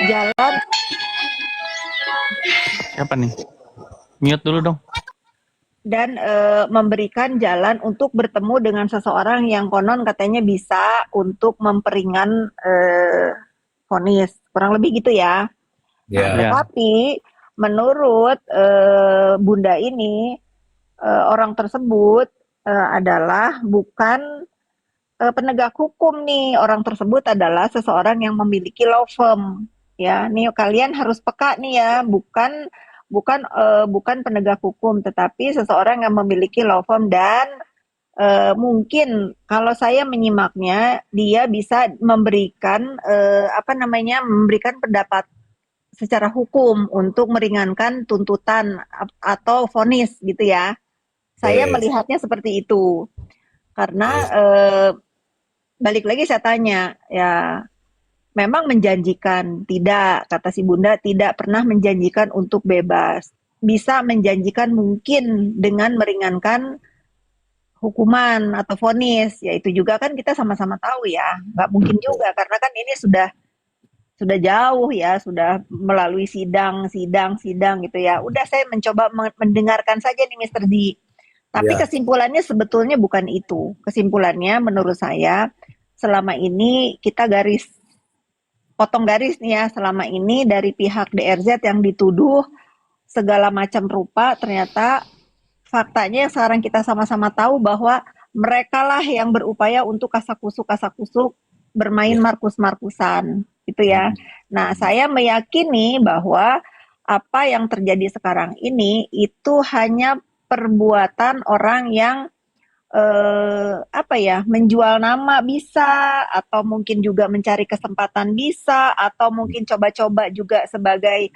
jalan Siapa nih? Mute dulu dong. dan memberikan jalan untuk bertemu dengan seseorang yang konon katanya bisa untuk memperingan vonis, kurang lebih gitu ya. Nah, Ya. Ya. tetapi menurut Bunda ini orang tersebut adalah bukan penegak hukum nih. Orang tersebut adalah seseorang yang memiliki law firm. Ya, nih kalian harus peka nih ya, bukan penegak hukum, tetapi seseorang yang memiliki law firm dan mungkin kalau saya menyimaknya dia bisa memberikan memberikan pendapat secara hukum untuk meringankan tuntutan atau vonis gitu ya. Saya melihatnya seperti itu. Karena balik lagi saya tanya, ya memang menjanjikan, tidak, kata si Bunda, tidak pernah menjanjikan untuk bebas. Bisa menjanjikan mungkin dengan meringankan hukuman atau vonis, ya itu juga kan kita sama-sama tahu ya, nggak mungkin juga karena kan ini sudah jauh ya, sudah melalui sidang gitu ya. Udah saya mencoba mendengarkan saja nih Mr. D. Tapi Ya. kesimpulannya sebetulnya bukan itu. Kesimpulannya menurut saya selama ini kita potong garis nih ya, selama ini dari pihak DRZ yang dituduh segala macam rupa, ternyata faktanya yang sekarang kita sama-sama tahu bahwa mereka lah yang berupaya untuk kasak-kusuk bermain markus-markusan gitu ya. Nah, saya meyakini bahwa apa yang terjadi sekarang ini itu hanya perbuatan orang yang menjual nama bisa, atau mungkin juga mencari kesempatan bisa, atau mungkin coba-coba juga sebagai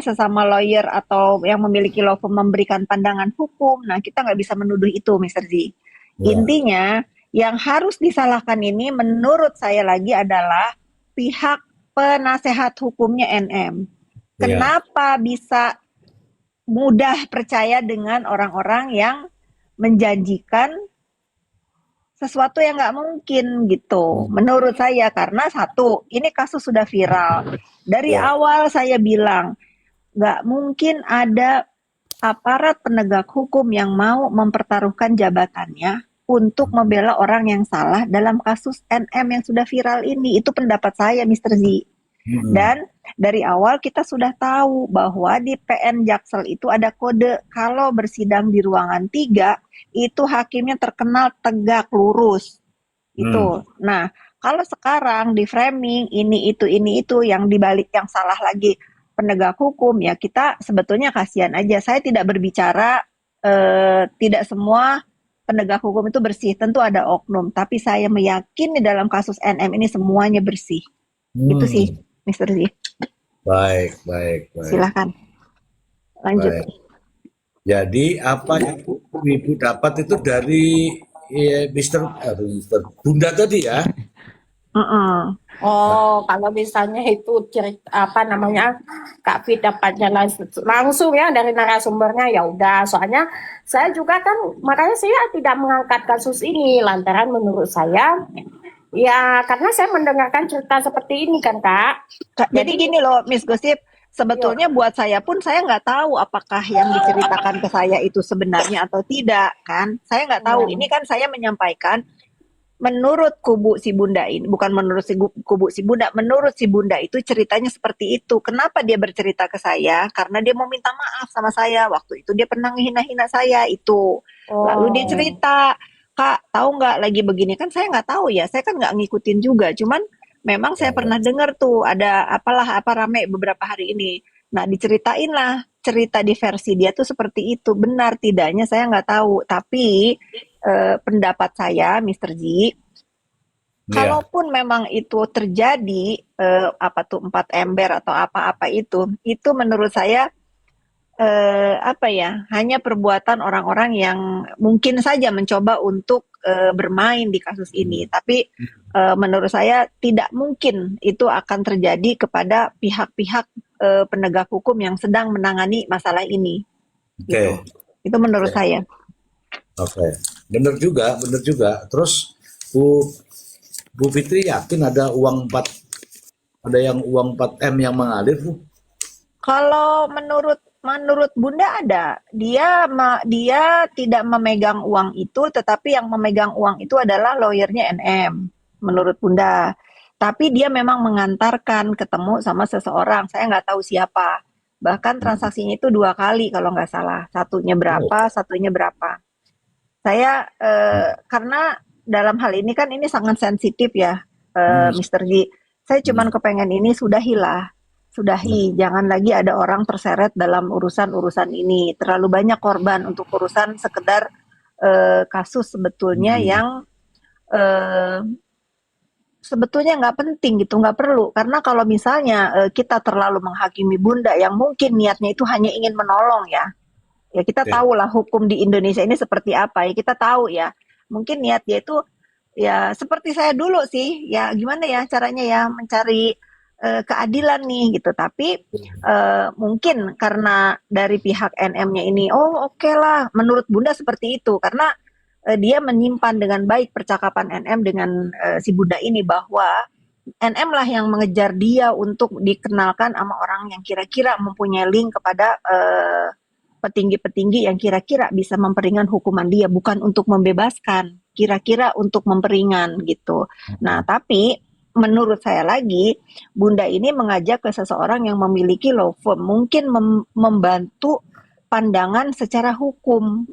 sesama lawyer atau yang memiliki law firm memberikan pandangan hukum. Nah, kita nggak bisa menuduh itu, Mr. Z. Ya. Intinya, yang harus disalahkan ini menurut saya lagi adalah pihak penasehat hukumnya NM. Ya. Kenapa bisa mudah percaya dengan orang-orang yang menjanjikan sesuatu yang nggak mungkin gitu, menurut saya. Karena satu, ini kasus sudah viral. Dari Ya. awal saya bilang, nggak mungkin ada aparat penegak hukum yang mau mempertaruhkan jabatannya untuk membela orang yang salah dalam kasus NM yang sudah viral ini. Itu pendapat saya, Mr. Z. Dan dari awal kita sudah tahu bahwa di PN Jaksel itu ada kode kalau bersidang di ruangan 3 itu hakimnya terkenal tegak lurus. Itu. Nah, kalau sekarang di framing ini itu yang dibalik yang salah lagi penegak hukum, ya kita sebetulnya kasihan aja. Saya tidak berbicara tidak semua penegak hukum itu bersih, tentu ada oknum, tapi saya meyakini dalam kasus NM ini semuanya bersih. Itu sih, Mr. Z. Baik. Silahkan lanjut. Baik. Jadi apa yang Ibu dapat itu dari Mister Bunda tadi ya? Oh, kalau misalnya itu cerita Kak Fit dapatnya langsung ya dari narasumbernya, ya udah. Soalnya saya juga kan, makanya saya tidak mengangkat kasus ini lantaran menurut saya ya karena saya mendengarkan cerita seperti ini kan Kak. Jadi gini loh Miss Gosip, sebetulnya buat saya pun saya nggak tahu apakah yang diceritakan ke saya itu sebenarnya atau tidak kan. Saya nggak tahu. Ini kan saya menyampaikan menurut kubu si Bunda ini, bukan menurut kubu si Bunda, menurut si Bunda itu ceritanya seperti itu. Kenapa dia bercerita ke saya? Karena dia mau minta maaf sama saya. Waktu itu dia pernah menghina-hina saya itu. Lalu dia cerita, Kak, tahu nggak lagi begini? Kan saya nggak tahu ya, saya kan nggak ngikutin juga. Cuman memang saya pernah dengar tuh ada rame beberapa hari ini. Nah, diceritain lah cerita di versi dia tuh seperti itu. Benar tidaknya saya nggak tahu. Tapi pendapat saya, Mr. G, kalaupun memang itu terjadi 4 ember atau apa-apa itu menurut saya hanya perbuatan orang-orang yang mungkin saja mencoba untuk bermain di kasus ini. Tapi menurut saya tidak mungkin itu akan terjadi kepada pihak-pihak penegak hukum yang sedang menangani masalah ini. Gitu. Itu menurut saya. Oke. Benar juga. Terus Bu Fitri yakin ada uang ada yang uang 4M yang mengalir tuh. Kalau menurut Bunda ada, dia tidak memegang uang itu, tetapi yang memegang uang itu adalah lawyernya NM, menurut Bunda. Tapi dia memang mengantarkan ketemu sama seseorang, saya nggak tahu siapa. Bahkan transaksinya itu 2 kali kalau nggak salah, satunya Oh, berapa, satunya berapa. Saya karena dalam hal ini kan ini sangat sensitif ya, hmm, Mr. G. Saya cuman hmm, kepengen ini sudahilah, sudahi. Jangan lagi ada orang terseret dalam urusan-urusan ini. Terlalu banyak korban untuk urusan sekedar kasus sebetulnya hmm, yang eh, sebetulnya nggak penting gitu, nggak perlu. Karena kalau misalnya kita terlalu menghakimi Bunda yang mungkin niatnya itu hanya ingin menolong ya, ya kita ya, tahu lah hukum di Indonesia ini seperti apa ya, kita tahu ya. Mungkin niat dia itu ya seperti saya dulu sih, ya gimana ya caranya ya mencari keadilan nih gitu. Tapi mungkin karena dari pihak NM-nya ini, oh oke lah, menurut Bunda seperti itu karena dia menyimpan dengan baik percakapan NM dengan si Bunda ini bahwa NM lah yang mengejar dia untuk dikenalkan sama orang yang kira-kira mempunyai link kepada petinggi-petinggi yang kira-kira bisa memperingan hukuman dia, bukan untuk membebaskan, kira-kira untuk memperingan gitu. Nah, tapi menurut saya lagi, Bunda ini mengajak ke seseorang yang memiliki law firm, mungkin membantu pandangan secara hukum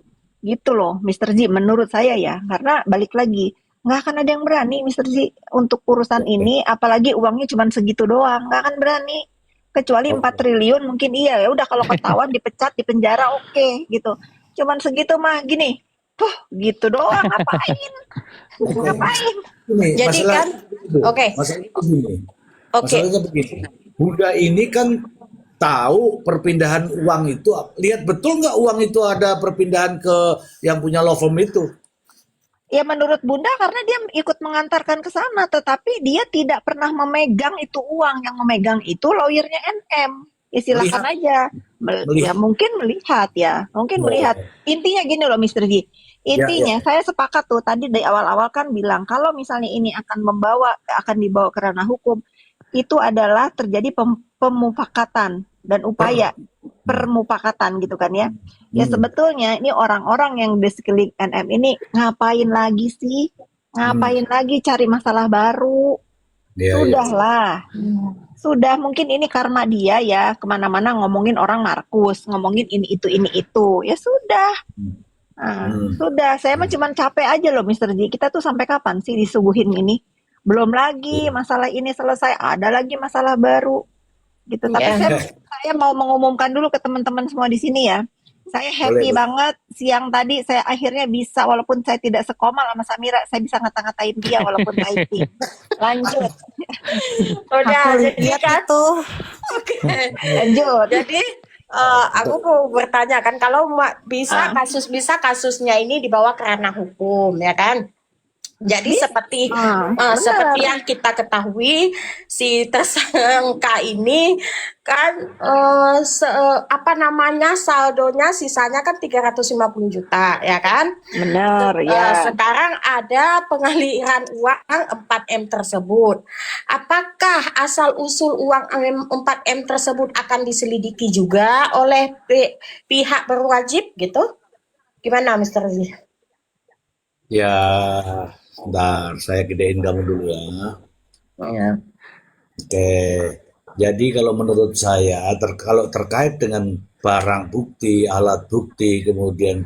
gitu loh, Mr. Z. Menurut saya ya, karena balik lagi, nggak akan ada yang berani, Mr. Z, untuk urusan oke, ini, apalagi uangnya cuma segitu doang, nggak akan berani. Kecuali 4 oke. triliun mungkin iya, ya udah kalau ketahuan dipecat, dipenjara oke gitu. Cuman segitu mah gini, gitu doang ngapain? Oke. Ngapain? Ini Jadi kan, oke, masalahnya begini, oke. masalahnya begini. Bunda ini kan tahu perpindahan uang itu, lihat betul nggak uang itu ada perpindahan ke yang punya law firm itu? Ya menurut Bunda karena dia ikut mengantarkan ke sana, tetapi dia tidak pernah memegang itu uang. Yang memegang itu lawyernya NM. Ya silakan Melihat, aja. Ya melihat. mungkin melihat ya. Mungkin melihat. Oh, Intinya gini loh Mr. G. ya, Intinya ya. saya sepakat tuh tadi dari awal-awal kan bilang kalau misalnya ini akan dibawa ke ranah hukum, itu adalah terjadi pemufakatan dan Per. upaya permufakatan gitu kan ya. Ya Hmm, sebetulnya ini orang-orang yang di sekeliling NM ini ngapain lagi sih? hmm. Ngapain lagi cari masalah baru? Ya, ya. Sudahlah. Sudah mungkin ini karma dia ya kemana-mana ngomongin orang Markus, ngomongin ini itu. Ya sudah. Hmm, Nah, hmm, sudah. Saya mah hmm. cuman capek aja loh Mister J. Kita tuh sampai kapan sih disuguhin ini? Belum lagi Ya. masalah ini selesai, ada lagi masalah baru gitu. Tapi Ya. saya mau mengumumkan dulu ke teman-teman semua di sini ya. Saya Boleh, happy boleh. banget siang tadi saya akhirnya bisa walaupun saya tidak sekomal sama Samira, saya bisa ngata-ngatain dia walaupun typing. Lanjut, Udah, Aku jadi lihat kan, itu. oke. lanjut. Jadi aku mau bertanya kan, kalau bisa Ah, bisa kasusnya ini dibawa ke ranah hukum, ya kan? Jadi bis, seperti benar. yang kita ketahui, si tersangka ini kan apa namanya, saldonya sisanya kan 350 juta, ya kan? Benar, ya. Sekarang ada pengalihan uang 4M tersebut. Apakah asal usul uang 4M tersebut akan diselidiki juga oleh pihak berwajib gitu? Gimana, Mr. Z? Ya, sebentar, saya gedein kamu dulu ya. Ya. Oke, jadi kalau menurut saya, kalau terkait dengan barang bukti, alat bukti, kemudian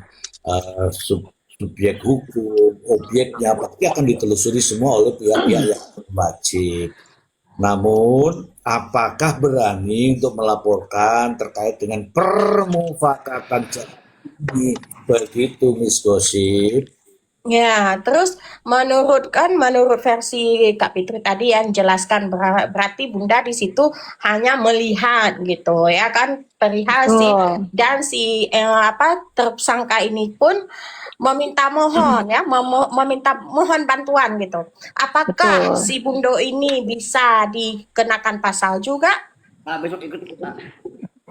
subjek hukum, objeknya pasti akan ditelusuri semua oleh pihak-pihak yang wajib. Namun, apakah berani untuk melaporkan terkait dengan permufakatan ini? Begitu, Miss Gosip. Ya, terus menurut versi Kak Fitri tadi yang jelaskan berarti Bunda di situ hanya melihat gitu ya kan, perihal Betul. dan si tersangka ini pun meminta mohon ya, meminta mohon bantuan gitu. Apakah Betul. si Bundo ini bisa dikenakan pasal juga?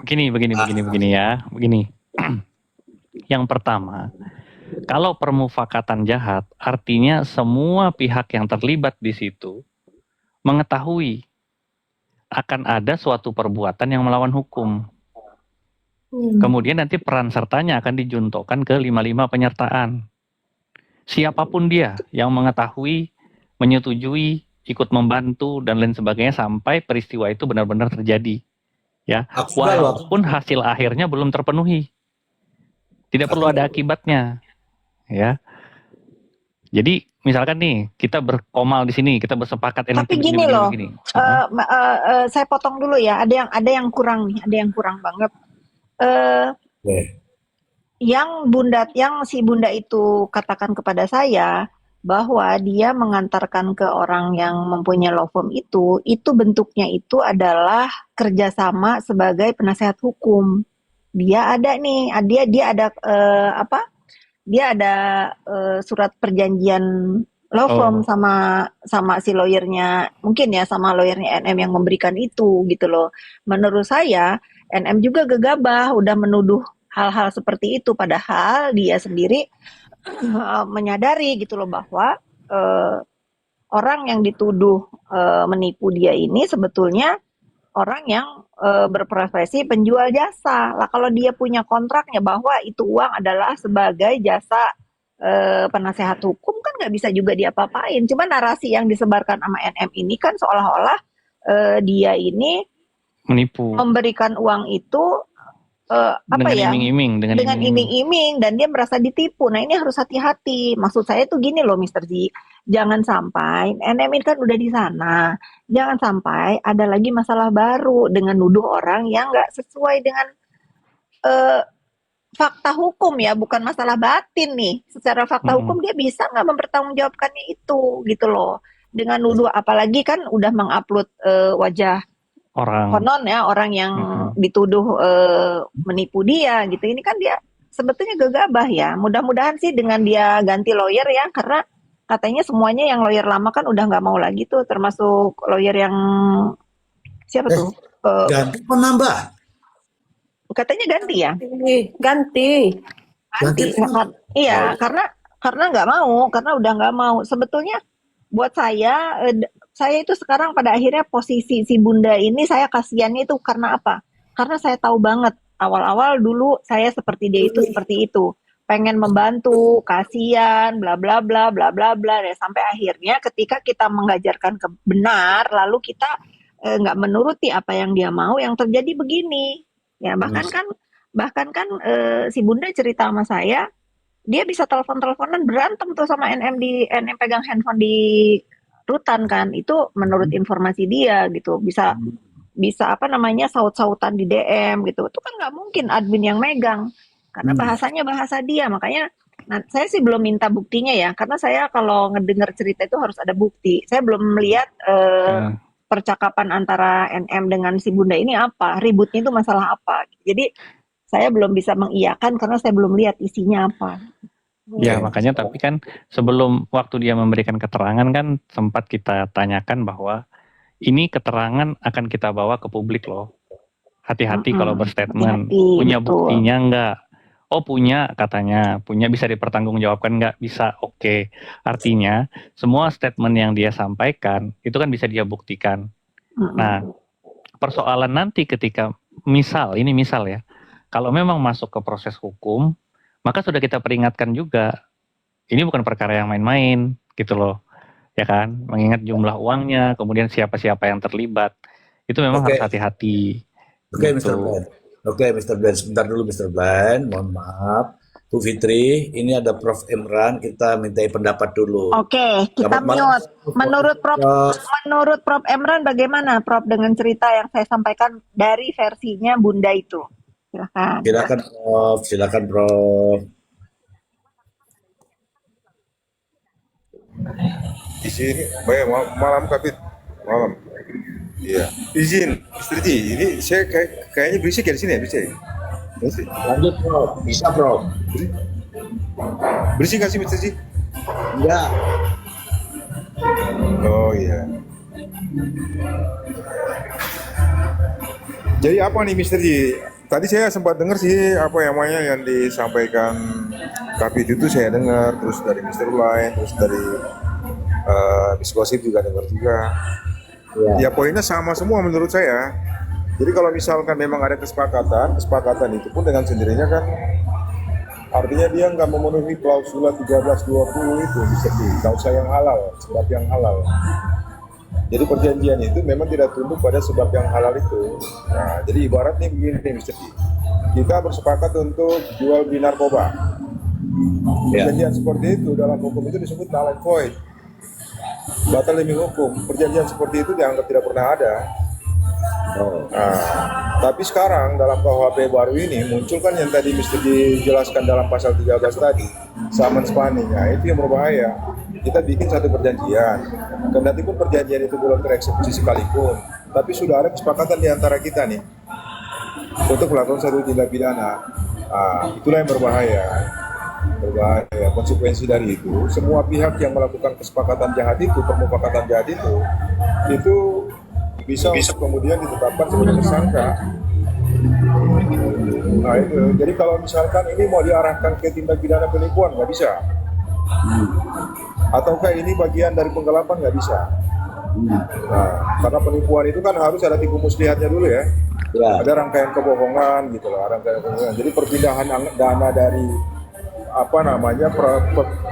Begini ya. Begini. Yang pertama, kalau permufakatan jahat, artinya semua pihak yang terlibat di situ mengetahui akan ada suatu perbuatan yang melawan hukum. Kemudian nanti peran sertanya akan dijuntukkan ke 55 penyertaan. Siapapun dia yang mengetahui, menyetujui, ikut membantu dan lain sebagainya sampai peristiwa itu benar-benar terjadi. Ya, walaupun hasil akhirnya belum terpenuhi. Tidak perlu ada akibatnya. Ya. Jadi misalkan nih kita berkomal di sini, kita bersepakat Tapi gini loh, saya potong dulu ya. Ada yang kurang nih, ada yang kurang banget. Yang si bunda itu katakan kepada saya bahwa dia mengantarkan ke orang yang mempunyai law firm itu bentuknya itu adalah kerjasama sebagai penasehat hukum. Dia ada nih, dia ada Dia ada surat perjanjian law firm sama si lawyernya, mungkin ya sama lawyernya NM yang memberikan itu gitu loh. Menurut saya NM juga gegabah udah menuduh hal-hal seperti itu, padahal dia sendiri menyadari gitu loh bahwa orang yang dituduh menipu dia ini sebetulnya orang yang berprofesi penjual jasa. Lah kalau dia punya kontraknya bahwa itu uang adalah sebagai jasa penasehat hukum, kan nggak bisa juga diapa-apain. Cuma narasi yang disebarkan sama NM ini kan seolah-olah dia ini menipu, memberikan uang itu dengan iming-iming dan dia merasa ditipu. Nah ini harus hati-hati. Maksud saya tuh gini loh, Mr. Ji, jangan sampai NM ini kan udah di sana, jangan sampai ada lagi masalah baru dengan nuduh orang yang nggak sesuai dengan fakta hukum ya, bukan masalah batin nih. Secara fakta hukum dia bisa nggak mempertanggungjawabkannya itu gitu loh. Dengan nuduh, apalagi kan udah mengupload wajah konon ya orang yang dituduh menipu dia gitu. Ini kan dia sebetulnya gegabah ya. Mudah-mudahan sih dengan dia ganti lawyer ya, karena katanya semuanya yang lawyer lama kan udah nggak mau lagi tuh, termasuk lawyer yang siapa tuh? Ganti menambah. Katanya ganti ya? Ganti. Iya, karena nggak mau, karena udah nggak mau. Sebetulnya buat saya itu sekarang pada akhirnya posisi si bunda ini saya kasihannya itu karena apa? Karena saya tahu banget awal-awal dulu saya seperti dia itu seperti itu, pengen membantu, kasihan, bla bla bla bla bla bla, ya sampai akhirnya ketika kita mengajarkan benar, lalu kita nggak menuruti apa yang dia mau, yang terjadi begini. Ya bahkan kan si bunda cerita sama saya, dia bisa telepon-teleponan berantem tuh sama NM pegang handphone di rutan kan, itu menurut informasi dia gitu, bisa saut-sautan di DM gitu. Itu kan nggak mungkin admin yang megang karena bahasanya bahasa dia. Makanya saya sih belum minta buktinya ya, karena saya kalau ngedengar cerita itu harus ada bukti. Saya belum melihat percakapan antara NM dengan si bunda ini apa, ributnya itu masalah apa. Jadi saya belum bisa mengiyakan karena saya belum lihat isinya apa. Ya makanya, tapi kan sebelum waktu dia memberikan keterangan kan sempat kita tanyakan bahwa ini keterangan akan kita bawa ke publik loh. Hati-hati kalau berstatement. Punya buktinya enggak? Oh punya, katanya. Punya, bisa dipertanggungjawabkan enggak? Bisa, oke. Artinya semua statement yang dia sampaikan itu kan bisa dia buktikan. Nah, persoalan nanti ketika misal ya, kalau memang masuk ke proses hukum, maka sudah kita peringatkan juga, ini bukan perkara yang main-main gitu loh, ya kan? Mengingat jumlah uangnya, kemudian siapa-siapa yang terlibat, itu memang harus hati-hati. Oke, gitu. Mr. Bland. Oke, Mr. Bland, sebentar dulu Mr. Bland, mohon maaf. Bu Fitri, ini ada Prof. Imran, kita mintai pendapat dulu. Oke, kita mute. Menurut Prof. Imran bagaimana Prof dengan cerita yang saya sampaikan dari versinya Bunda itu? Silakan Prof. Izin, baik, malam Kapit, malam. Iya, izin, Mr. Ji, ini saya kayaknya berisik ya di sini ya, berisik. Lanjut Prof, bisa Prof. Berisik nggak sih Mr. Ji? Enggak. Oh iya. Jadi apa nih Mr. Ji? Tadi saya sempat dengar sih apa yang disampaikan Kapit itu saya dengar, terus dari Mr. Blind, terus dari Miss Gosip juga dengar juga. Ya poinnya sama semua menurut saya. Jadi kalau misalkan memang ada kesepakatan itu pun dengan sendirinya kan artinya dia nggak memenuhi klausula 1320 itu seperti nggak usah yang halal, sebab yang halal. Jadi perjanjian itu memang tidak tunduk pada sebab yang halal itu. Nah, jadi ibaratnya begini Mr. T. Kita bersepakat untuk jual beli narkoba. Perjanjian seperti itu dalam hukum itu disebut null and void, batal demi hukum. Perjanjian seperti itu dianggap tidak pernah ada. Nah, tapi sekarang dalam KUHP baru ini muncul kan yang tadi mesti dijelaskan dalam pasal 13 tadi, summons funding. Nah, itu yang berbahaya. Kita bikin satu perjanjian, kendati pun perjanjian itu belum tereksekusi sekalipun, tapi sudah ada kesepakatan di antara kita nih untuk melakukan satu tindak pidana. Itulah yang berbahaya. Konsekuensi dari itu, semua pihak yang melakukan kesepakatan jahat itu, permufakatan jahat itu bisa kemudian ditetapkan sebagai tersangka. Nah itu, jadi kalau misalkan ini mau diarahkan ke tindak pidana penipuan nggak bisa, ataukah ini bagian dari penggelapan nggak bisa. Nah, karena penipuan itu kan harus ada tipu muslihatnya dulu ya. Ada rangkaian kebohongan gitu loh, rangkaian kebohongan. Jadi perpindahan dana dari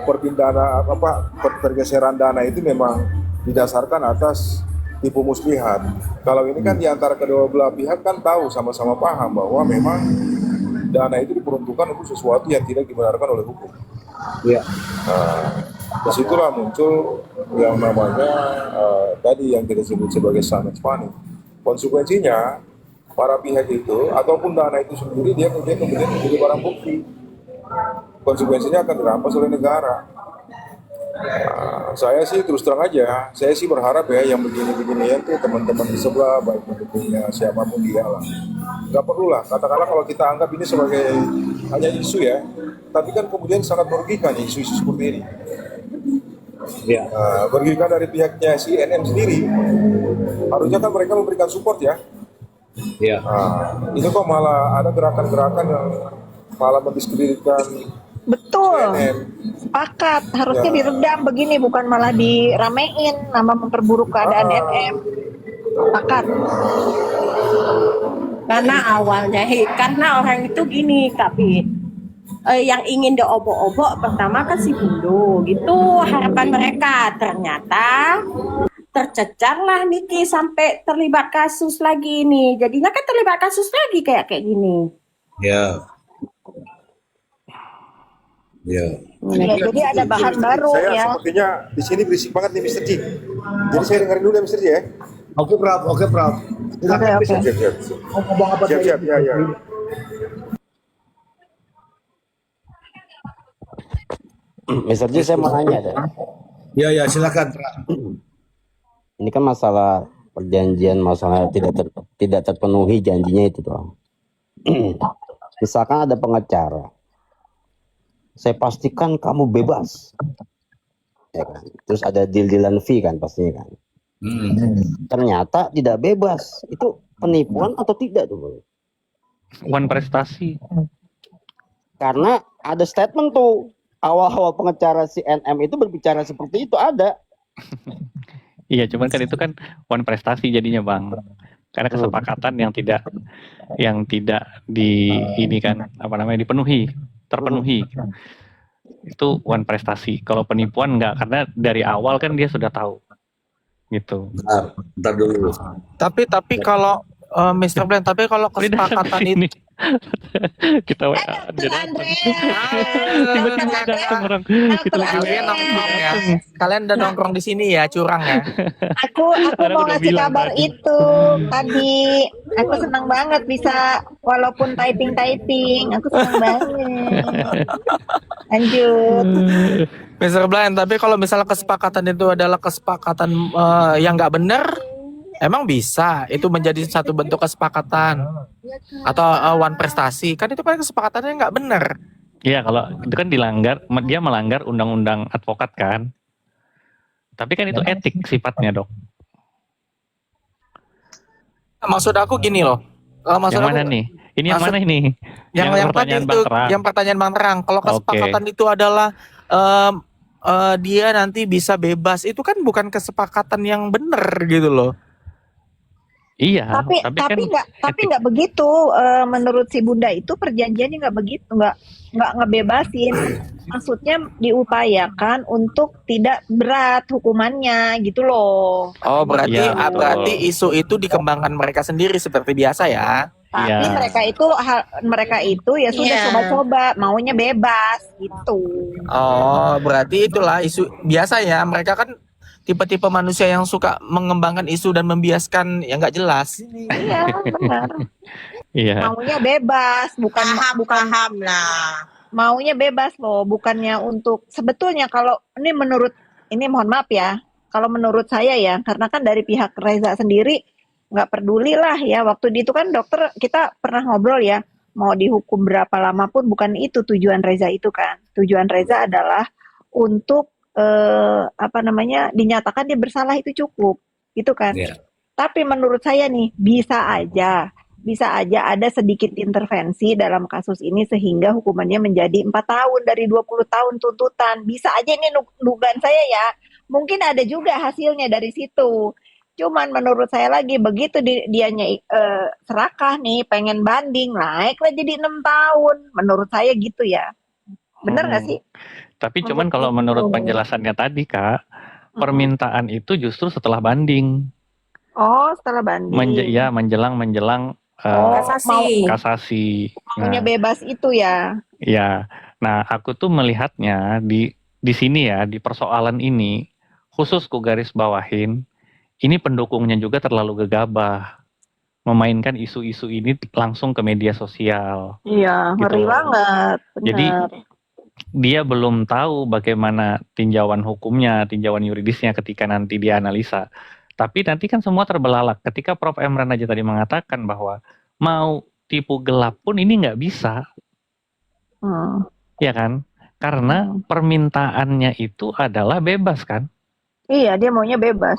perpindahan pergeseran dana itu memang didasarkan atas tipu muslihat. Kalau ini kan di antara kedua belah pihak kan tahu sama-sama paham bahwa memang dana itu diperuntukkan untuk sesuatu yang tidak dibenarkan oleh hukum. Iya. Disitulah muncul yang namanya tadi yang kita sebut sebagai summons funding. Konsekuensinya para pihak itu ataupun dana itu sendiri dia kemudian menjadi barang bukti. Konsekuensinya akan dirampas oleh negara. Saya sih terus terang aja, saya sih berharap ya yang begini-begini ya tuh teman-teman di sebelah, baik pendukungnya siapapun dia lah, nggak perlu lah, katakanlah kalau kita anggap ini sebagai hanya isu ya, tapi kan kemudian sangat merugikan isu-isu seperti ini. Ya. Merugikan dari pihaknya CNN sendiri, harusnya kan mereka memberikan support ya. Ya. Ini kok malah ada gerakan-gerakan yang malah mendiskreditkan Betul, CNN. sepakat. Harusnya Ya. diredam begini, bukan malah diramein, nama memperburuk keadaan NM. Sepakat. Karena awalnya, karena orang itu gini, Kak Fit. Yang ingin diobok-obok pertama kan si Bundo, gitu harapan mereka. Ternyata tercecarlah Niki sampai terlibat kasus lagi nih. Jadinya kan terlibat kasus lagi kayak gini. Ya. Ya. Ya, jadi ada bahan baru Saya ya. sepertinya di sini berisik banget nih Mr. Ji. Jadi saya dengerin dulu ya Mr. Ji ya. Oke, Prof. Silakan Oke. bisa. Siap. Mau ngomong apa Siap, tadi? ya. Mr. J, saya mau nanya deh. Ya, silakan. Ini kan masalah perjanjian, masalah tidak terpenuhi janjinya itu toh. Misalkan ada pengacara, saya pastikan kamu bebas, ya kan? Terus ada deal-dealan fee kan pastinya kan. Ternyata tidak bebas, itu penipuan atau tidak tuh? One prestasi. Karena ada statement tuh awal-awal pengacara si NM itu berbicara seperti itu ada. Iya, cuman kan itu kan one prestasi jadinya Bang. Karena kesepakatan yang tidak ini kan terpenuhi. Itu one prestasi. Kalau penipuan enggak, karena dari awal kan dia sudah tahu. Gitu. Bentar dulu. Tapi kalau Mr. Bland, tapi kalau kesepakatan itu kita WA dia datang. Tiba-tiba datang orang. Kita lagi kalian WA. nongkrong ya, kalian udah nongkrong di sini ya, curang ya. Aku Karena mau udah ngasih bilang kabar tadi. itu tadi. Aku senang banget bisa walaupun typing. Aku senang banget. Lanjut. Mr. Bland, tapi kalau misalnya kesepakatan itu adalah kesepakatan yang nggak benar, emang bisa itu menjadi satu bentuk kesepakatan atau one prestasi? Kan itu kan kesepakatannya nggak benar. Iya, kalau itu kan dia melanggar undang-undang advokat kan. Tapi kan itu etik sifatnya, Dok. Maksud aku gini loh. Maksud Yang mana aku, nih? Ini yang maksud- mana ini? yang tadi pertanyaan itu, Bang Terang. yang pertanyaan Bang Terang. Kalau Oke. kesepakatan itu adalah dia nanti bisa bebas, itu kan bukan kesepakatan yang benar gitu loh. Iya, Tapi tapi kan tapi etik. nggak begitu. Menurut si Bunda itu perjanjiannya nggak begitu, nggak ngebebasin. Maksudnya diupayakan untuk tidak berat hukumannya gitu loh, Oh, katanya berarti Iya, gitu. berarti betul. isu itu dikembangkan mereka sendiri seperti biasa ya. Tapi Iya. mereka itu ya sudah Iya. coba-coba, maunya bebas gitu. Oh, berarti itulah isu biasa ya. Mereka kan tipe-tipe manusia yang suka mengembangkan isu dan membiaskan yang nggak jelas. Iya, benar. Iya. Maunya bebas, bukan Paham lah. maunya bebas loh, bukannya untuk sebetulnya kalau ini mohon maaf ya, kalau menurut saya ya, karena kan dari pihak Reza sendiri nggak peduli lah ya, waktu itu kan dokter kita pernah ngobrol ya, mau dihukum berapa lama pun bukan itu tujuan Reza itu kan, tujuan Reza adalah untuk apa namanya dinyatakan dia bersalah itu cukup, itu kan. Iya. Tapi menurut saya nih bisa aja ada sedikit intervensi dalam kasus ini sehingga hukumannya menjadi 4 tahun dari 20 tahun tuntutan. Bisa aja ini dugaan saya ya. Mungkin ada juga hasilnya dari situ. Cuman menurut saya lagi begitu dianya serakah nih pengen banding naiklah jadi 6 tahun. Menurut saya gitu ya. Bener nggak sih? Tapi cuman kalau menurut penjelasannya tadi Kak, permintaan itu justru setelah banding. Oh, setelah banding. Ya, menjelang Kasasi. kasasi. Maunya Nah, bebas itu ya. ya. Nah, aku tuh melihatnya di sini ya, di persoalan ini, khusus ku garis bawahin, ini pendukungnya juga terlalu gegabah. Memainkan isu-isu ini langsung ke media sosial. Iya, Gitu ngeri loh. banget. Jadi Bener. dia belum tahu bagaimana tinjauan hukumnya, tinjauan yuridisnya ketika nanti dia analisa. Tapi nanti kan semua terbelalak. Ketika Prof. Emran aja tadi mengatakan bahwa mau tipu gelap pun ini nggak bisa, Hmm. ya kan? Karena permintaannya itu adalah bebas kan? Iya, dia maunya bebas.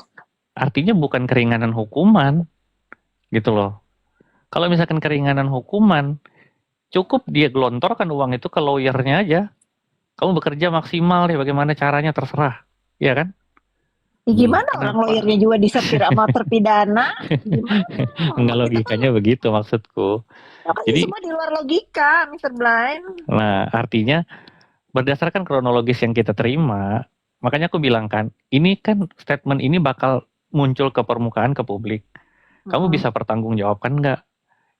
Artinya bukan keringanan hukuman, gitu loh. Kalau misalkan keringanan hukuman, cukup dia gelontorkan uang itu ke lawyernya aja. Kamu bekerja maksimal ya, bagaimana caranya terserah, ya kan? Gimana orang lawyernya juga disetir sama terpidana? Gimana? Enggak, logikanya begitu maksudku. Ya kan Jadi, semua di luar logika, Mr. Blind. nah artinya berdasarkan kronologis yang kita terima, makanya aku bilang kan, ini kan statement ini bakal muncul ke permukaan, ke publik. Kamu bisa pertanggungjawabkan nggak?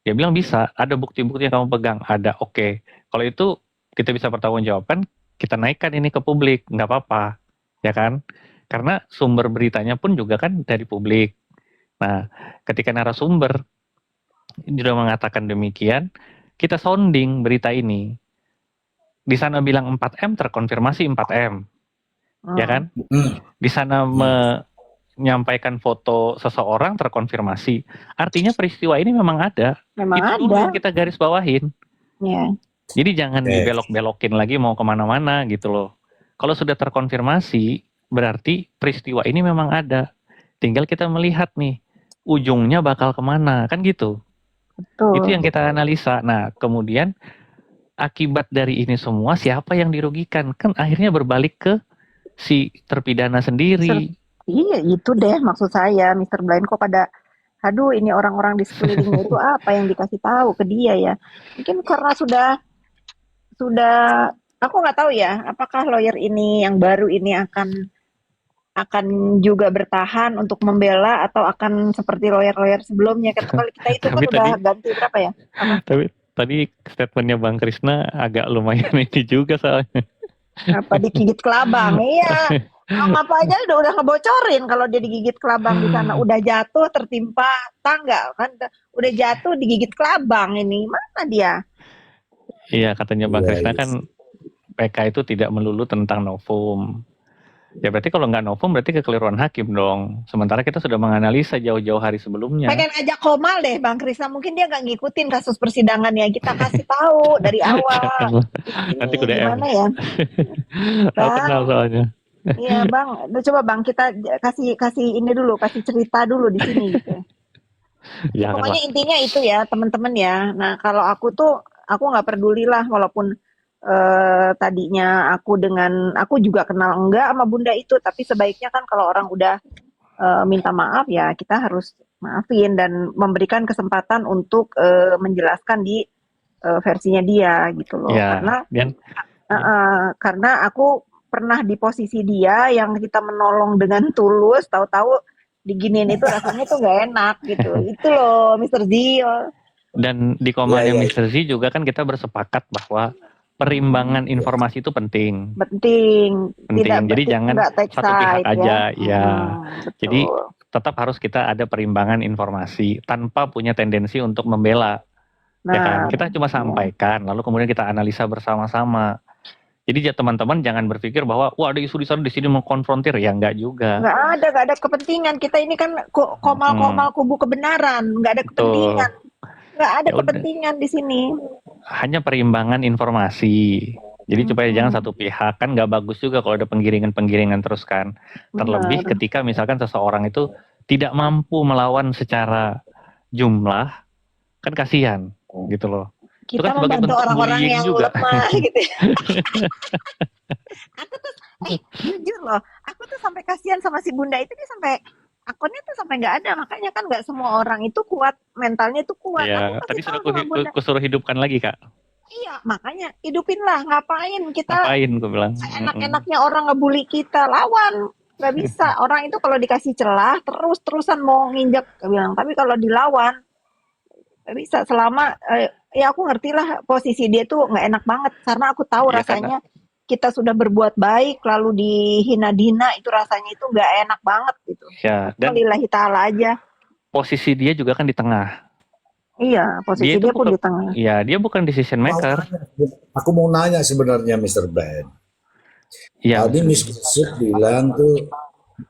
Dia bilang bisa, ada bukti-bukti yang kamu pegang, ada, oke. Kalau itu kita bisa pertanggungjawabkan, kita naikkan ini ke publik, nggak apa-apa, ya kan? Karena sumber beritanya pun juga kan dari publik. Nah, ketika narasumber sudah mengatakan demikian, kita sounding berita ini. Di sana bilang 4M, terkonfirmasi 4M, ya kan? Di sana menyampaikan foto seseorang, terkonfirmasi. Artinya peristiwa ini memang ada. Memang Itu dulu ada. yang kita garis bawahin. Ya. Jadi jangan dibelok-belokin lagi mau kemana-mana gitu loh. Kalau sudah terkonfirmasi, berarti peristiwa ini memang ada. Tinggal kita melihat nih, ujungnya bakal kemana, kan gitu. Betul. Itu yang kita analisa. Nah, kemudian akibat dari ini semua, siapa yang dirugikan? Kan akhirnya berbalik ke si terpidana sendiri. Iya, itu deh maksud saya, Mr. Blind kok pada aduh ini orang-orang di sekelilingnya itu apa yang dikasih tahu ke dia ya. Mungkin karena sudah aku nggak tahu ya, apakah lawyer ini yang baru ini akan juga bertahan untuk membela atau akan seperti lawyer-lawyer sebelumnya. Kan kalau kita itu kan Tapi udah ganti berapa ya? Tapi tadi statementnya Bang Krisna agak lumayan ini juga soalnya. Apa digigit kelabang? Iya. Apa aja udah ngebocorin kalau dia digigit kelabang di sana, udah jatuh tertimpa tangga kan, udah jatuh digigit kelabang, ini mana dia? Iya, katanya Bang Iya, Krisna iya. kan PK itu tidak melulu tentang novum. Ya berarti kalau nggak novum berarti kekeliruan hakim dong. Sementara kita sudah menganalisa jauh-jauh hari sebelumnya. Pengen ajak Komal deh Bang Krisna, mungkin dia nggak ngikutin kasus persidangannya, kita kasih tahu dari awal. Nanti Ini ku DM. gimana ya? Aku kenal soalnya. Iya Bang, coba Bang kita kasih ini dulu, kasih cerita dulu di sini gitu. Janganlah. Pokoknya intinya itu ya teman-teman ya. Nah kalau aku nggak peduli lah walaupun tadinya aku juga kenal enggak sama Bunda itu, tapi sebaiknya kan kalau orang udah minta maaf ya kita harus maafin dan memberikan kesempatan untuk menjelaskan di versinya dia gitu loh. Ya, dan Karena aku pernah di posisi dia yang kita menolong dengan tulus, tahu-tahu diginiin itu rasanya tuh nggak enak gitu. Itu loh, Mr. Zio. dan di Iya, komannya iya. Mr. Z juga kan kita bersepakat bahwa perimbangan informasi itu penting. Penting, tidak Jadi jangan nggak take satu pihak side aja, ya. Jadi betul. tetap harus kita ada perimbangan informasi tanpa punya tendensi untuk membela, ya kan? Nah, Kita cuma sampaikan, lalu kemudian kita analisa bersama-sama. Jadi ya teman-teman jangan berpikir bahwa wah ada isu di sana di sini mengkonfrontir, ya enggak juga. nggak ada kepentingan. Kita ini kan komal-komal kubu kebenaran, nggak ada Betul. kepentingan. Nggak ada Ya udah. kepentingan di sini. Hanya perimbangan informasi. Jadi supaya jangan satu pihak, kan nggak bagus juga kalau ada penggiringan-penggiringan terus kan. Terlebih Benar. ketika misalkan seseorang itu tidak mampu melawan secara jumlah, kan kasihan gitu loh. Itu Kita kan sebagai membantu bentuk orang-orang bullying yang juga. lemah gitu ya. Aku tuh, jujur loh, aku tuh sampai kasihan sama si Bunda itu, dia sampai akunnya tuh sampai nggak ada, makanya kan nggak semua orang itu kuat, mentalnya itu kuat. Ya, Aku tadi kasih sudah tahu sama Bunda, kusuruh hidupkan lagi Kak. iya makanya hidupin lah, ngapain kita Ngapain gue bilang. seenak-enaknya orang ngebully kita, lawan. Nggak bisa, orang itu kalau dikasih celah terus-terusan mau nginjak, dia bilang. Tapi kalau dilawan nggak bisa, selama ya aku ngerti lah posisi dia tuh nggak enak banget, karena aku tahu Iya, rasanya kita sudah berbuat baik lalu dihina-dina, itu rasanya itu nggak enak banget gitu. Ya, dan Lillahi ta'ala aja. posisi dia juga kan di tengah. Iya, posisi Dia itu dia pun bukan, di tengah. ya dia bukan decision maker. Aku mau nanya sebenarnya Mr. Ben. Iya. Tadi Miss Gesip bilang tuh,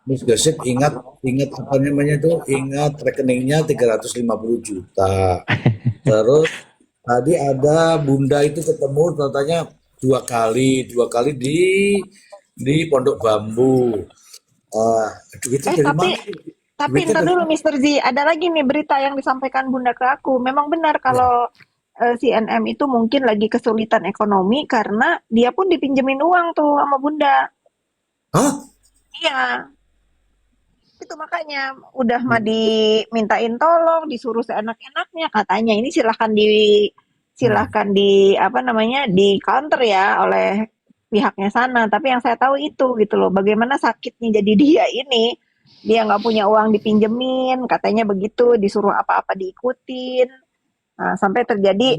Miss Gesip ingat apa namanya tuh, ingat rekeningnya 350 juta. Terus tadi ada Bunda itu ketemu katanya dua kali di Pondok Bambu. Duitnya dari Tapi mana? Tapi Duitnya ntar dari dulu Mr. Z, ada lagi nih berita yang disampaikan Bunda ke aku. Memang benar kalau si NM itu mungkin lagi kesulitan ekonomi karena dia pun dipinjemin uang tuh sama Bunda. Hah? Iya, itu makanya udah mah dimintain tolong, disuruh seenak-enaknya katanya. Ini silahkan di apa namanya, di counter ya oleh pihaknya sana. Tapi yang saya tahu itu gitu loh, bagaimana sakitnya jadi dia ini. Dia nggak punya uang dipinjemin, katanya begitu, disuruh apa-apa diikutin. Nah, sampai terjadi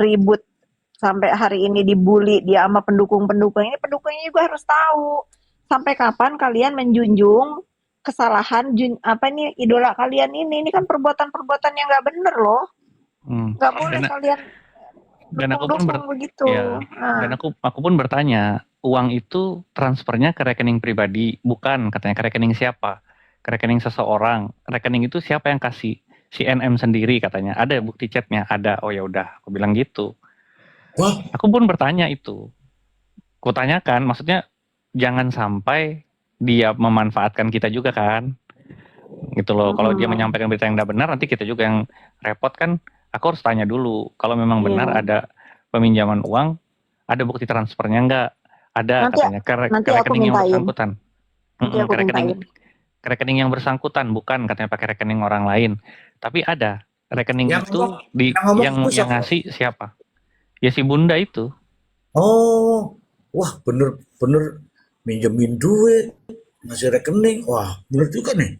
ribut, sampai hari ini dibully dia sama pendukung-pendukung. Ini pendukungnya juga harus tahu sampai kapan kalian menjunjung kesalahan apa nih idola kalian ini kan perbuatan-perbuatan yang nggak bener loh. Nggak boleh kalian Dan aku pun begitu. Ya, dan aku pun bertanya, uang itu transfernya ke rekening pribadi, bukan katanya ke rekening siapa? Ke rekening seseorang. Rekening itu siapa yang kasih? Si NM sendiri katanya. Ada bukti chatnya, ada. Oh ya udah, aku bilang gitu. Wah. Aku pun bertanya itu. Kutanyakan, maksudnya jangan sampai dia memanfaatkan kita juga kan. Gitu loh. Kalau dia menyampaikan berita yang tidak benar, nanti kita juga yang repot kan. Aku harus tanya dulu, kalau memang benar ada peminjaman uang, ada bukti transfernya enggak? Ada nanti, katanya ke rekening yang bersangkutan. Ke rekening yang bersangkutan, bukan katanya pakai rekening orang lain. Tapi ada rekening yang itu yang ngasih siapa? Ya si Bunda itu. Oh, wah bener minjemin duit, ngasih rekening, wah bener juga nih.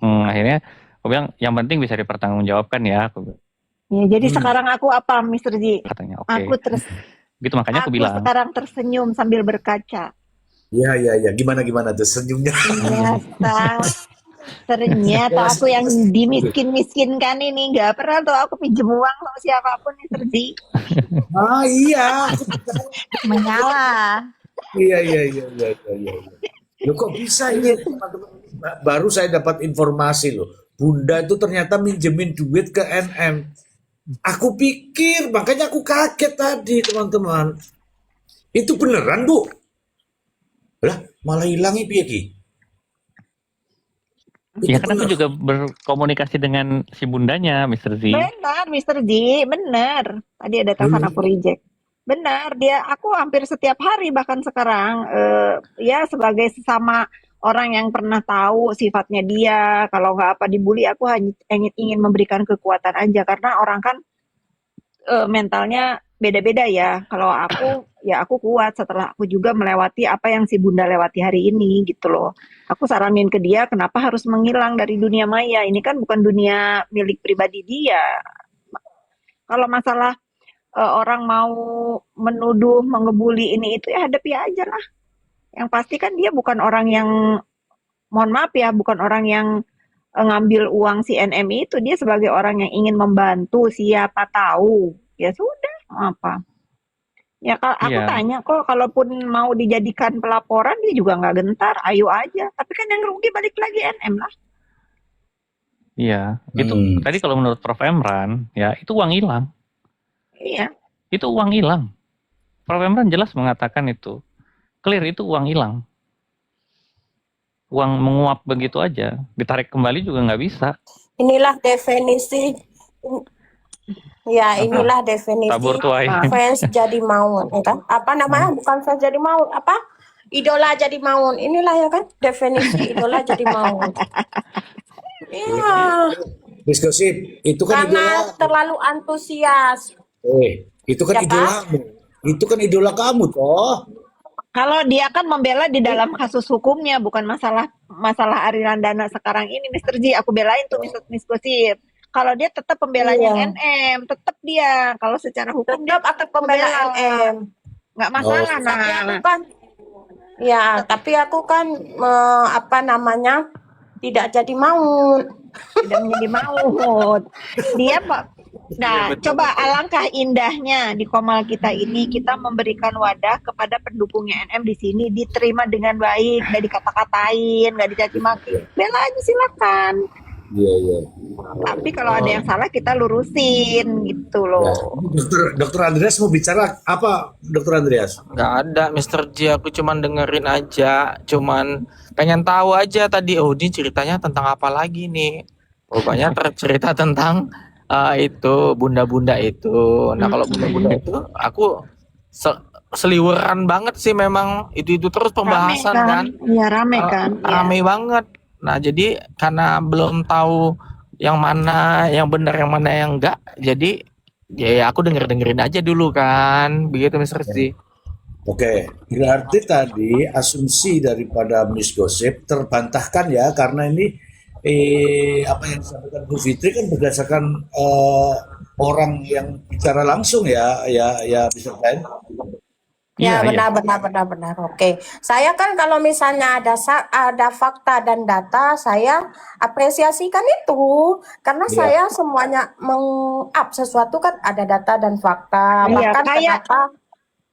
Akhirnya aku bilang yang penting bisa dipertanggungjawabkan ya. Ya, jadi sekarang aku apa, Mr. Z? Katanya oke. Aku gitu makanya aku bilang. Sekarang tersenyum sambil berkaca. Iya. Gimana tuh senyumnya? Ternyata aku yang dimiskin-miskinkan ini nggak pernah tuh aku pinjem uang sama siapapun, Mr. Z. Ah iya. Menyala. Iya. Loh kok bisa ini teman-teman? Baru saya dapat informasi loh. Bunda itu ternyata minjemin duit ke NM. Aku pikir, makanya aku kaget tadi teman-teman. Itu beneran Bu? Lah malah hilangnya piye Ki? Ya kan aku juga berkomunikasi dengan si Bundanya, Mr. Z. Benar, Mr. Z, benar. Tadi ada telepon aku reject. Benar, aku hampir setiap hari bahkan sekarang ya sebagai sesama orang yang pernah tahu sifatnya dia. Kalau nggak apa dibully, aku hanya ingin memberikan kekuatan aja karena orang kan mentalnya beda-beda ya. Kalau aku ya aku kuat setelah aku juga melewati apa yang si Bunda lewati hari ini gitu loh. Aku saranin ke dia kenapa harus menghilang dari dunia maya. Ini kan bukan dunia milik pribadi dia. Kalau masalah orang mau menuduh, mengebuli ini itu ya hadapi aja lah. Yang pasti kan dia bukan orang yang, mohon maaf ya, bukan orang yang ngambil uang si NM itu. Dia sebagai orang yang ingin membantu, siapa tahu. Ya sudah, mau apa. Ya kalau aku Iya, tanya kok, kalaupun mau dijadikan pelaporan dia juga nggak gentar, ayo aja. Tapi kan yang rugi balik lagi NM lah. iya. Itu Hmm. tadi kalau menurut Prof. Emran, ya itu uang hilang. Iya. Itu uang hilang. Prof. Emran jelas mengatakan itu. Clear itu uang hilang. Uang menguap begitu aja. Ditarik kembali juga nggak bisa. Inilah definisi, ya Apa? inilah definisi Tabur tuai. fans jadi maun, ya kan? Apa namanya? Bukan fans jadi maun, apa? Idola jadi maun. Inilah ya kan definisi idola jadi maun. Iya, Miss Gosip, itu kan karena idola. terlalu antusias, Itu kan ya kan? idolamu. Itu kan idola kamu toh. Kalau dia kan membela di dalam kasus hukumnya, bukan masalah aliran dana sekarang ini, Mr. G. Aku belain tuh Miss Gosip. Kalau dia tetap pembelanya Iya. NM, tetap dia. Kalau secara hukum dia Tetap aku tetap pembela membela. NM. Nggak masalah, Tapi aku nah. kan, ya, tapi aku kan apa namanya tidak jadi maun. Tidak menjadi maut. Dia Nah, coba alangkah indahnya di Komal kita ini kita memberikan wadah kepada pendukungnya NM di sini diterima dengan baik, nggak dikata-katain, nggak dicaci maki. Bela aja silakan. Iya. Tapi kalau ada yang salah kita lurusin gitu Ya. loh. Dokter Andreas mau bicara apa, Dokter Andreas? Nggak ada Mr. J, aku cuman dengerin aja, cuman pengen tahu aja tadi, oh ini ceritanya tentang apa lagi nih. Rupanya cerita tentang itu bunda-bunda itu. Nah kalau bunda-bunda itu aku seliweran banget sih, memang itu terus Rame pembahasan kan. kan? Iya rame kan? Iya. Rame banget. Nah jadi karena belum tahu yang mana yang benar yang mana yang enggak, jadi ya aku dengerin aja dulu kan, begitu Mr. Z. Oke, berarti tadi asumsi daripada Miss Gosip terbantahkan ya, karena ini apa yang disampaikan Bu Fitri kan berdasarkan orang yang bicara langsung ya bisa kan? Ya, Iya, iya. benar. Oke. Saya kan kalau misalnya ada fakta dan data, saya apresiasikan itu. Karena Iya. saya semuanya meng-up sesuatu kan ada data dan fakta. Iya, Bahkan kayak- kenapa,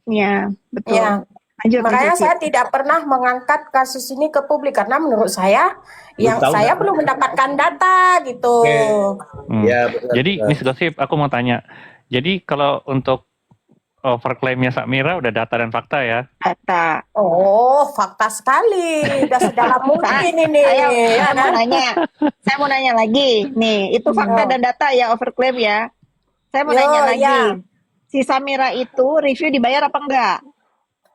Iya, betul. ya, Lanjut, makanya Miss saya Gosip. tidak pernah mengangkat kasus ini ke publik. Karena menurut saya, yang tahu saya nggak? belum mendapatkan data gitu. Oke. Hmm. Ya, benar, Jadi benar. Miss Gosip, aku mau tanya. Jadi kalau untuk overclaimnya Sakmira udah data dan fakta ya? Data. Oh, fakta sekali. Udah sedalam mungkin ini. Ayo, Ya, saya mau nanya lagi. Nih, itu fakta Yo. dan data ya, overclaim ya. Saya mau Yo, nanya lagi. ya. Si Samira itu review dibayar apa enggak?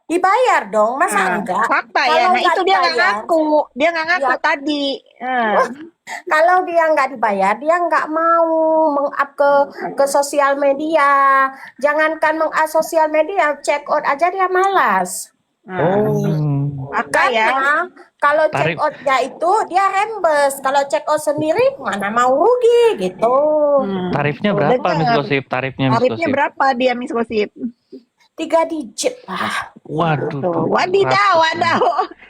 Dibayar dong, masa enggak? Fakta Kalau ya. Nah, nggak itu dia nggak dibayar, ngaku. Dia nggak ngaku Ya. tadi. Nah, kalau dia nggak dibayar, dia nggak mau meng-up ke sosial media. Jangankan meng-up sosial media, check out aja dia malas. fakta ya. Karena kalau check Tarif. outnya itu dia reimburse. Kalau check out sendiri mana mau rugi gitu. Tarifnya Tuh, berapa dengar. Miss Gosip? Tarifnya Miss Tarifnya Gosip? berapa dia Miss Gosip? 3 digit lah. Waduh. Tuh, wadidaw.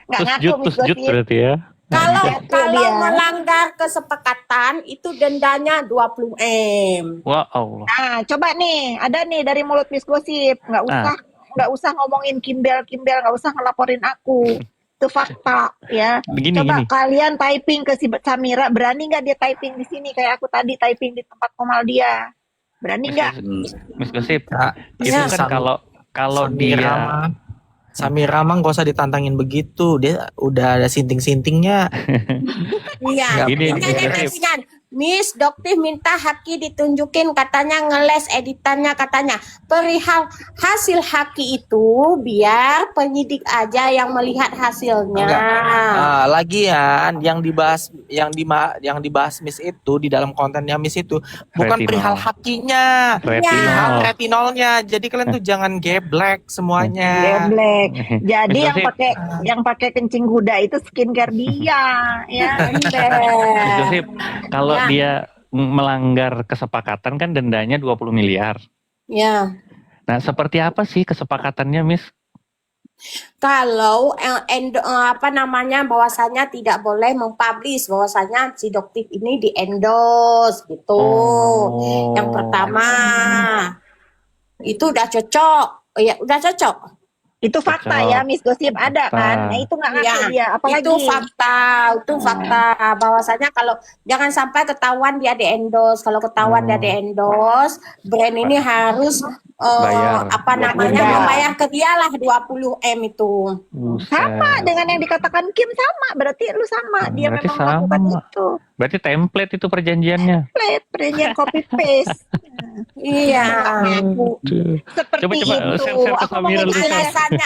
Nggak ngaku Tusjut Miss Gosip. berarti ya? Kalau Itu dia. melanggar kesepakatan itu dendanya 20 M. Wah Allah. Nah, coba nih, ada nih dari mulut Miss Gosip. Nggak usah ngomongin Kimbel, nggak usah ngelaporin aku. Itu fakta ya. Begini Coba gini. kalian typing ke si Samira, berani nggak dia typing di sini kayak aku tadi typing di tempat Komal dia? Berani nggak? Miss Gosip, Ya, itu Ya. kan kalau dia Samira mah nggak usah ditantangin begitu, dia udah ada sinting-sintingnya. Iya. Gini, Jangan Gosip. kasihkan. Miss Doktif minta Haki ditunjukin, katanya ngeles editannya, katanya perihal hasil Haki itu biar penyidik aja yang melihat hasilnya. Enggak. Lagian yang dibahas Miss itu di dalam kontennya Miss itu bukan Retinol. perihal Hakinya, perihal retinolnya. Jadi kalian tuh jangan geblek semuanya. Geblek. Jadi Miss yang pakai kencing kuda itu skincare dia, ya. Miss Gosip, kalau dia melanggar kesepakatan kan dendanya 20 miliar. Ya. Nah, seperti apa sih kesepakatannya, Miss? Kalau bahwasanya tidak boleh mempublish bahwasanya si Doktif ini di endorse gitu. Oh. Yang pertama itu udah cocok, ya udah cocok. Itu fakta Cocok. ya, Miss Gosip ada kan? Nah, itu nggak ngaku Iya, dia. Apalagi itu fakta bahwasanya kalau jangan sampai ketahuan dia di endorse. Kalau ketahuan dia di endorse, brand ini harus Bayar. membayar ke dia lah 20 M itu. sama dengan yang dikatakan Kim, sama. Berarti lu sama. Dia Berarti memang melakukan sama. itu. Berarti template itu perjanjiannya. Perjanjian copy paste. Iya. Seperti Coba itu. share ke Aku Samira dulu, mengikuti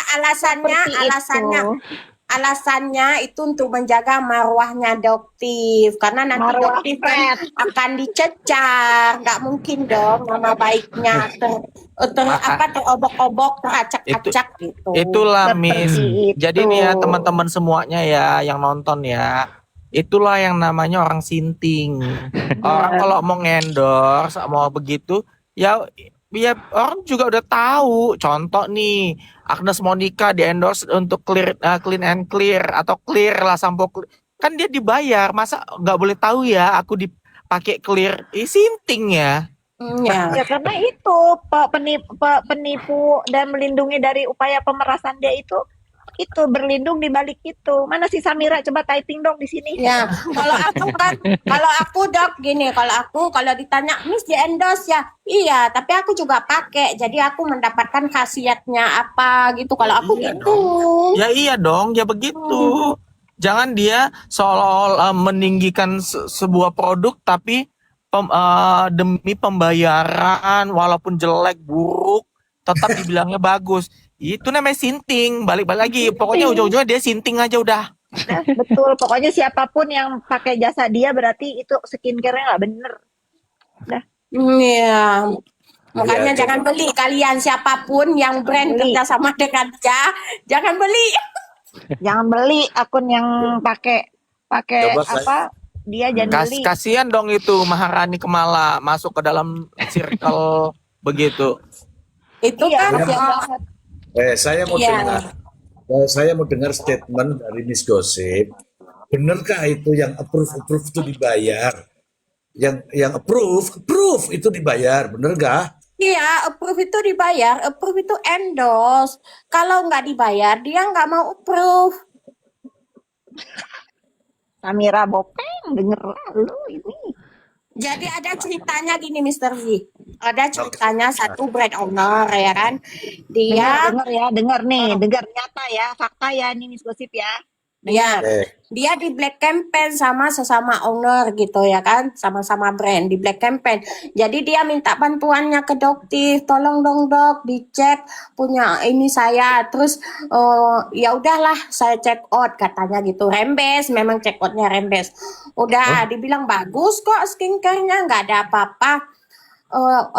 Alasannya itu untuk menjaga marwahnya Doktif, karena nanti Marwah Doktif kan akan dicecar, nggak mungkin dong nama baiknya terobok-obok, teracak-acak gitu. Itulah Seperti Miss. itu. Jadi nih ya teman-teman semuanya ya yang nonton ya. Itulah yang namanya orang sinting. Orang kalau mau endorse, mau begitu, ya orang juga udah tahu. Contoh nih, Agnes Monica di endorse untuk clean and clear atau clear lah sampo clear. Kan dia dibayar, masa nggak boleh tahu ya? Aku dipakai clear, sinting ya. Ya karena itu penipu dan melindungi dari upaya pemerasan dia itu berlindung di balik itu. Mana si Samira, coba typing dong di sini. Ya, kalau aku Dok gini, kalau ditanya Miss di endorse ya, iya, tapi aku juga pakai, jadi aku mendapatkan khasiatnya apa gitu. Kalau aku gitu. Ya iya dong, ya begitu. Jangan dia seolah-olah meninggikan sebuah produk tapi demi pembayaran walaupun jelek buruk tetap dibilangnya bagus. Itu namanya sinting. Balik-balik lagi, pokoknya ujung-ujungnya dia sinting aja udah. Nah, betul, pokoknya siapapun yang pakai jasa dia berarti itu skincare-nya nggak bener. Iya. Makanya Iya, jangan beli kalian, siapapun yang brand kerja sama dengan dia, jangan beli. Jangan beli akun yang pakai Coba apa? Dia jangan beli. Kasihan dong itu Maharani Kemala masuk ke dalam circle begitu. Itu Iya, kan kasihan banget. Saya mau dengar statement dari Miss Gosip. Benarkah itu yang approve itu dibayar? Yang approve itu dibayar, bener gak? iya, approve itu dibayar, approve itu endorse. Kalau nggak dibayar, dia nggak mau approve. Samira Bopeng, denger lu ini. Jadi ada ceritanya gini, Mr. Z. Ada ceritanya satu brand owner ya kan. Dia Dengar nyata ya, fakta ya ini Miss Gosip ya. dia di black campaign sama sesama owner gitu ya kan, sama-sama brand di black campaign. Jadi dia minta bantuannya ke Doktif, tolong dong Dok dicek punya ini saya. Terus ya udahlah saya check out katanya gitu, rembes, memang check outnya rembes. Udah dibilang bagus kok skincare-nya, nggak ada apa-apa.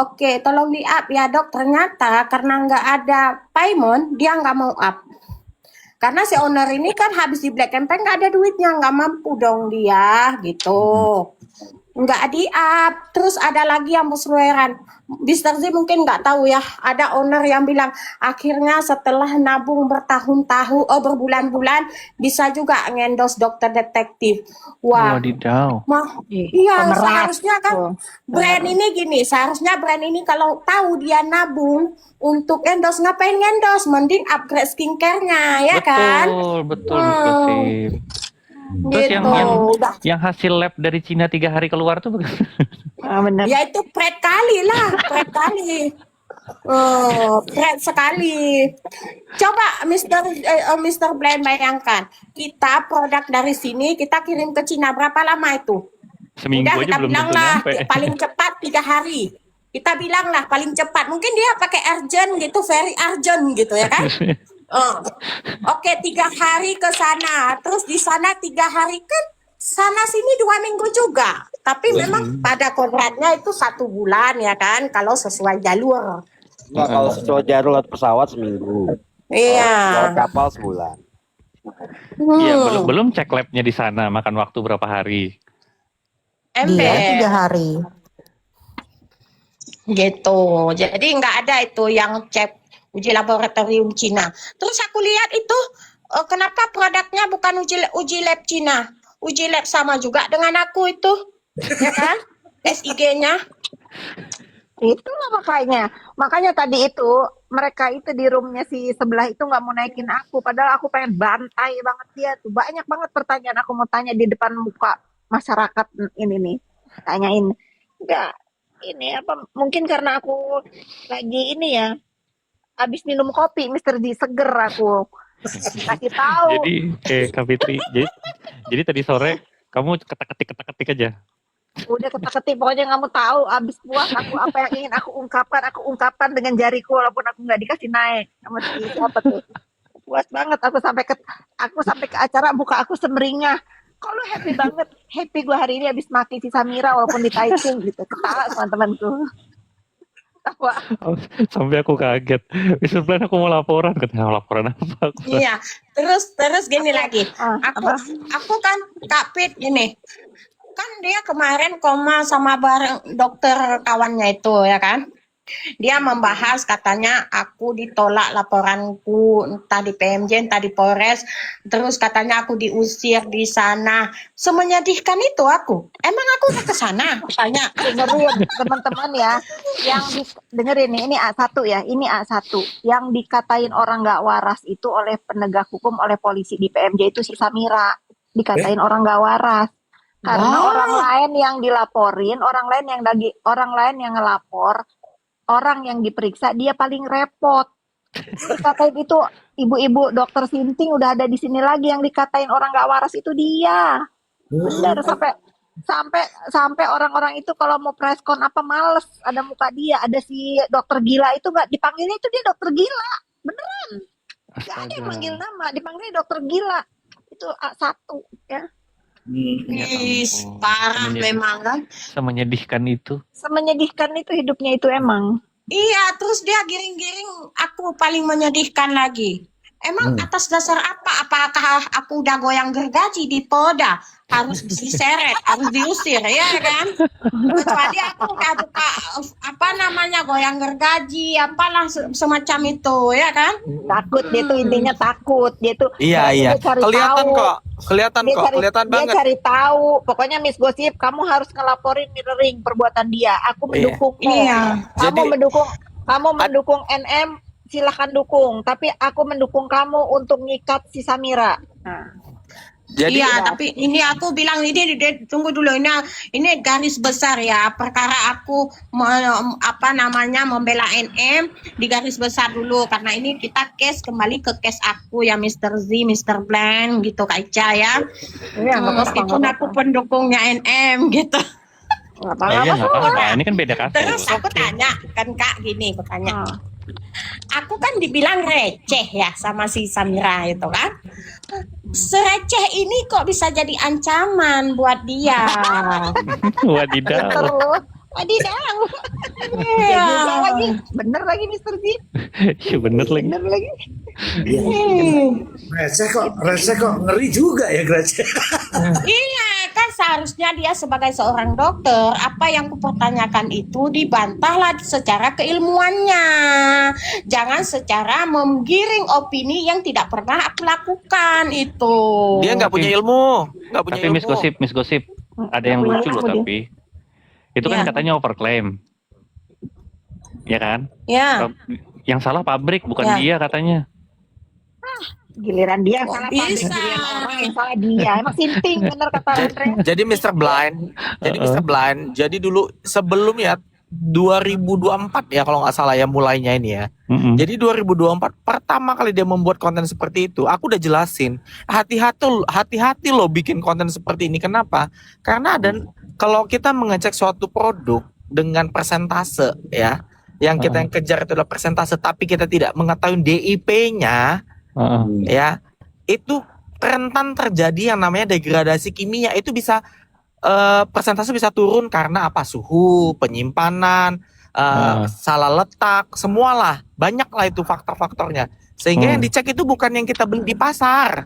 Oke, tolong di up ya Dok. Ternyata karena nggak ada payment, dia nggak mau up. Karena si owner ini kan habis di black campaign nggak ada duitnya, nggak mampu dong dia gitu. Nggak di up. Terus ada lagi yang berseluruhan. Mr. Z mungkin nggak tahu ya, ada owner yang bilang akhirnya setelah nabung bertahun-tahun, berbulan-bulan bisa juga ngendos dokter detektif. Wah, Wadidaw. iya Pemeras seharusnya kan tuh. brand ini gini, seharusnya brand ini kalau tahu dia nabung untuk endorse, ngapain endorse, mending upgrade skincare-nya ya kan. Betul Miss Gosip. Terus Gitu. yang hasil lab dari Cina 3 hari keluar tuh Benar. Ya itu pret kali lah, pret kali. Pret sekali. Coba Mr. Blend bayangkan, kita produk dari sini kita kirim ke Cina berapa lama itu? Seminggu Udah aja kita belum bilang tentu lah nyampe. paling cepat 3 hari. Kita bilang lah paling cepat. Mungkin dia pakai urgent gitu, very urgent gitu ya kan? Oke, 3 hari ke sana. Terus di sana 3 hari kan sana sini 2 minggu juga. Tapi memang pada kodratnya itu 1 bulan ya kan, kalau sesuai jalur. Enggak, kalau sesuai jalur pesawat seminggu. Iya. Kalau kapal sebulan. Iya, belum cek labnya di sana, makan waktu berapa hari. Ember. Dia 3 hari. Gitu. Jadi nggak ada itu yang cek uji laboratorium Cina. Terus aku lihat itu kenapa produknya bukan uji lab Cina, uji lab sama juga dengan aku itu, ya kan? SIG-nya. Itulah makanya tadi itu mereka itu di roomnya si sebelah itu nggak mau naikin aku, padahal aku pengen bantai banget dia tuh. Banyak banget pertanyaan aku mau tanya di depan muka masyarakat ini nih, tanyain nggak ini apa mungkin karena aku lagi ini ya habis minum kopi Mister Ji seger aku kasih tahu. Jadi, Kak Fitri, jadi tadi sore kamu ketak-ketik aja. Udah ketik pokoknya kamu tahu abis puas aku apa yang ingin aku ungkapkan dengan jariku walaupun aku nggak dikasih naik sama si siapa tuh. Puas banget aku sampai ke acara buka aku semeringah. Kok lu happy banget? Happy gue hari ini abis maki si Samira walaupun di typing gitu. Ketawa teman-temanku. Tawa. Sampai aku kaget. Sebenarnya aku mau laporan, katanya laporan apa? Iya. Terus gini lagi. Aku kan Kak Pit ini. Kan dia kemarin koma sama bareng dokter kawannya itu ya kan. Dia membahas katanya aku ditolak laporanku entah di PMJ entah di Polres, terus katanya aku diusir di sana. Semenyedihkan itu aku. Emang aku udah ke sana? Tanya. Dengerin teman-teman ya, dengerin nih, ini A1 ya, ini A1 yang dikatain orang nggak waras itu oleh penegak hukum, oleh polisi di PMJ itu si Samira dikatain orang nggak waras karena orang lain yang dilaporin, orang lain yang ngelapor, orang yang diperiksa dia paling repot. Dikatain itu ibu-ibu dokter Sinting udah ada di sini lagi yang dikatain orang nggak waras itu dia. Benar sampai orang-orang itu kalau mau preskon apa males ada muka dia, ada si dokter gila itu nggak dipanggilnya itu dia dokter gila beneran, nggak ada yang manggil nama, dipanggilnya dokter gila itu A1 ya. Parah memang kan. Semenyedihkan itu Hidupnya itu emang. Iya, terus dia giring-giring aku paling menyedihkan lagi. Emang atas dasar apa? Apakah aku udah goyang gergaji di Polda? Harus diseret, harus diusir, ya kan? Kecuali aku udah buka, goyang gergaji, apalah semacam itu, ya kan? Takut dia tuh intinya takut. Dia tuh Iya. dia cari Kelihatan tahu. kok. Kelihatan Dia banget. cari tahu. Pokoknya Miss Gosip, kamu harus ngelaporin mirroring perbuatan dia. Aku mendukungmu. Iya. Kamu mendukung NM, silahkan dukung. Tapi aku mendukung kamu untuk ngikat si Samira. Nah. Jadi iya, tapi ini aku bilang ini tunggu dulu, ini garis besar ya. Perkara aku membela NM di garis besar dulu karena ini kita kembali ke case aku ya Mr. Z, Mr. Blank gitu Kak Ica ya. Iya, Meskipun aku pendukungnya NM gitu. nggak apa-apa. Ini kan beda kasus. Terus aku tanya kan Kak gini, aku tanya. Aku kan dibilang receh ya sama si Samira itu kan. Sereceh ini kok bisa jadi ancaman buat dia. Wadidaw. Iya. Bener lagi Mr. Z. Iya bener lagi. Receh kok ngeri juga ya Grace. Iya, kan seharusnya dia sebagai seorang dokter, apa yang kupertanyakan itu dibantahlah secara keilmuannya. Jangan secara menggiring opini yang tidak pernah aku lakukan itu. dia nggak punya ilmu, Tapi Miss Gosip, ada yang lucu loh tapi. Itu kan katanya overclaim. Ya kan? Ya. Yang salah pabrik bukan dia katanya. Giliran dia yang salah pabrik, Bisa. giliran orang yang salah dia. Emang Sinting bener kata Andre. Jadi Mr. Blind, jadi dulu sebelum ya 2024 ya kalau nggak salah ya mulainya ini ya. Jadi 2024 pertama kali dia membuat konten seperti itu, aku udah jelasin hati-hati loh bikin konten seperti ini. Kenapa? Karena kalau kita mengecek suatu produk dengan persentase ya, yang kita yang kejar itu adalah persentase, tapi kita tidak mengetahui DIP-nya, ya, itu rentan terjadi yang namanya degradasi kimia. Itu bisa persentase bisa turun karena apa? Suhu, penyimpanan, salah letak, semualah, banyaklah itu faktor-faktornya. Sehingga yang dicek itu bukan yang kita beli di pasar,